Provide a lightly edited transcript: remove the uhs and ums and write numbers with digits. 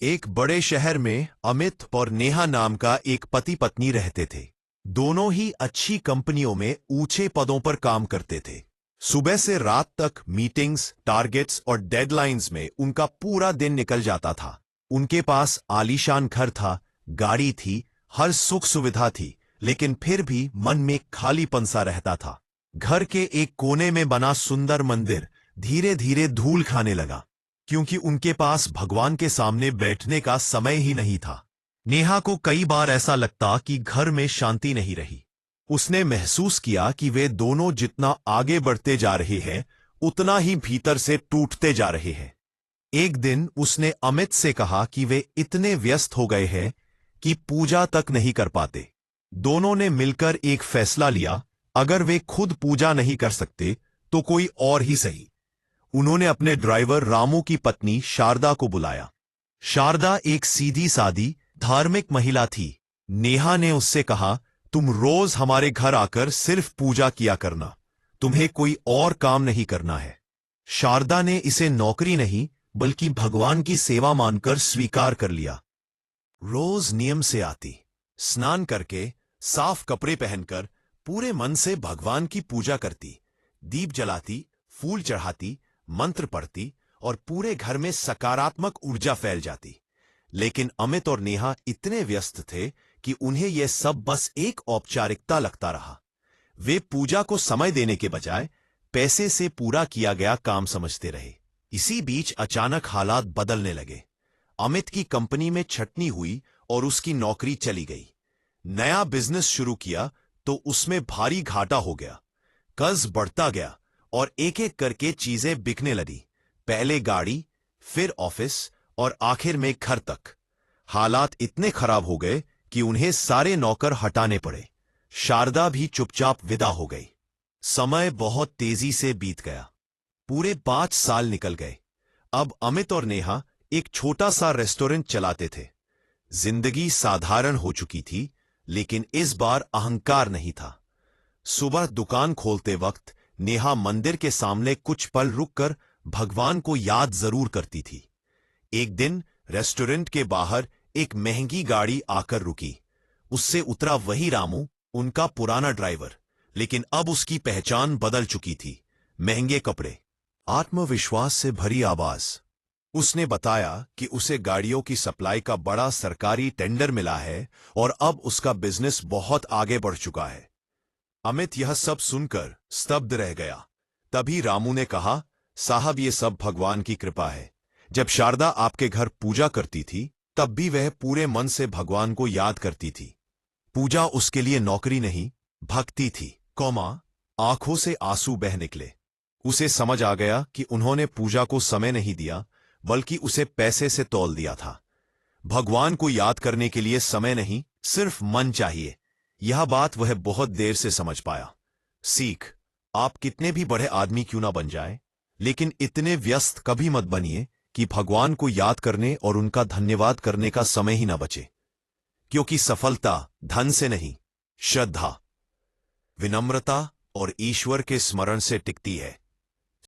एक बड़े शहर में अमित और नेहा नाम का एक पति पत्नी रहते थे। दोनों ही अच्छी कंपनियों में ऊंचे पदों पर काम करते थे। सुबह से रात तक मीटिंग्स, टारगेट्स और डेडलाइंस में उनका पूरा दिन निकल जाता था। उनके पास आलीशान घर था, गाड़ी थी, हर सुख सुविधा थी, लेकिन फिर भी मन में खालीपन सा रहता था। घर के एक कोने में बना सुंदर मंदिर धीरे धीरे धूल खाने लगा, क्योंकि उनके पास भगवान के सामने बैठने का समय ही नहीं था। नेहा को कई बार ऐसा लगता कि घर में शांति नहीं रही। उसने महसूस किया कि वे दोनों जितना आगे बढ़ते जा रहे हैं, उतना ही भीतर से टूटते जा रहे हैं। एक दिन उसने अमित से कहा कि वे इतने व्यस्त हो गए हैं कि पूजा तक नहीं कर पाते। दोनों ने मिलकर एक फैसला लिया, अगर वे खुद पूजा नहीं कर सकते तो कोई और ही सही। उन्होंने अपने ड्राइवर रामू की पत्नी शारदा को बुलाया। शारदा एक सीधी सादी धार्मिक महिला थी। नेहा ने उससे कहा, तुम रोज हमारे घर आकर सिर्फ पूजा किया करना, तुम्हें कोई और काम नहीं करना है। शारदा ने इसे नौकरी नहीं बल्कि भगवान की सेवा मानकर स्वीकार कर लिया। रोज नियम से आती, स्नान करके साफ कपड़े पहनकर पूरे मन से भगवान की पूजा करती, दीप जलाती, फूल चढ़ाती, मंत्र पढ़ती और पूरे घर में सकारात्मक ऊर्जा फैल जाती। लेकिन अमित और नेहा इतने व्यस्त थे कि उन्हें यह सब बस एक औपचारिकता लगता रहा। वे पूजा को समय देने के बजाय पैसे से पूरा किया गया काम समझते रहे। इसी बीच अचानक हालात बदलने लगे। अमित की कंपनी में छटनी हुई और उसकी नौकरी चली गई। नया बिजनेस शुरू किया तो उसमें भारी घाटा हो गया। कर्ज बढ़ता गया और एक एक करके चीजें बिकने लगी। पहले गाड़ी, फिर ऑफिस और आखिर में घर तक। हालात इतने खराब हो गए कि उन्हें सारे नौकर हटाने पड़े। शारदा भी चुपचाप विदा हो गई। समय बहुत तेजी से बीत गया। पूरे 5 साल निकल गए। अब अमित और नेहा एक छोटा सा रेस्टोरेंट चलाते थे। जिंदगी साधारण हो चुकी थी, लेकिन इस बार अहंकार नहीं था। सुबह दुकान खोलते वक्त नेहा मंदिर के सामने कुछ पल रुककर भगवान को याद जरूर करती थी। एक दिन रेस्टोरेंट के बाहर एक महंगी गाड़ी आकर रुकी। उससे उतरा वही रामू, उनका पुराना ड्राइवर, लेकिन अब उसकी पहचान बदल चुकी थी। महंगे कपड़े, आत्मविश्वास से भरी आवाज। उसने बताया कि उसे गाड़ियों की सप्लाई का बड़ा सरकारी टेंडर मिला है और अब उसका बिजनेस बहुत आगे बढ़ चुका है। अमित यह सब सुनकर स्तब्ध रह गया। तभी रामू ने कहा, साहब ये सब भगवान की कृपा है। जब शारदा आपके घर पूजा करती थी तब भी वह पूरे मन से भगवान को याद करती थी। पूजा उसके लिए नौकरी नहीं, भक्ति थी। आंखों से आंसू बह निकले। उसे समझ आ गया कि उन्होंने पूजा को समय नहीं दिया बल्कि उसे पैसे से तौल दिया था। भगवान को याद करने के लिए समय नहीं, सिर्फ मन चाहिए। यह बात वह बहुत देर से समझ पाया। सीख, आप कितने भी बड़े आदमी क्यों ना बन जाएं, लेकिन इतने व्यस्त कभी मत बनिए कि भगवान को याद करने और उनका धन्यवाद करने का समय ही ना बचे। क्योंकि सफलता धन से नहीं, श्रद्धा, विनम्रता और ईश्वर के स्मरण से टिकती है।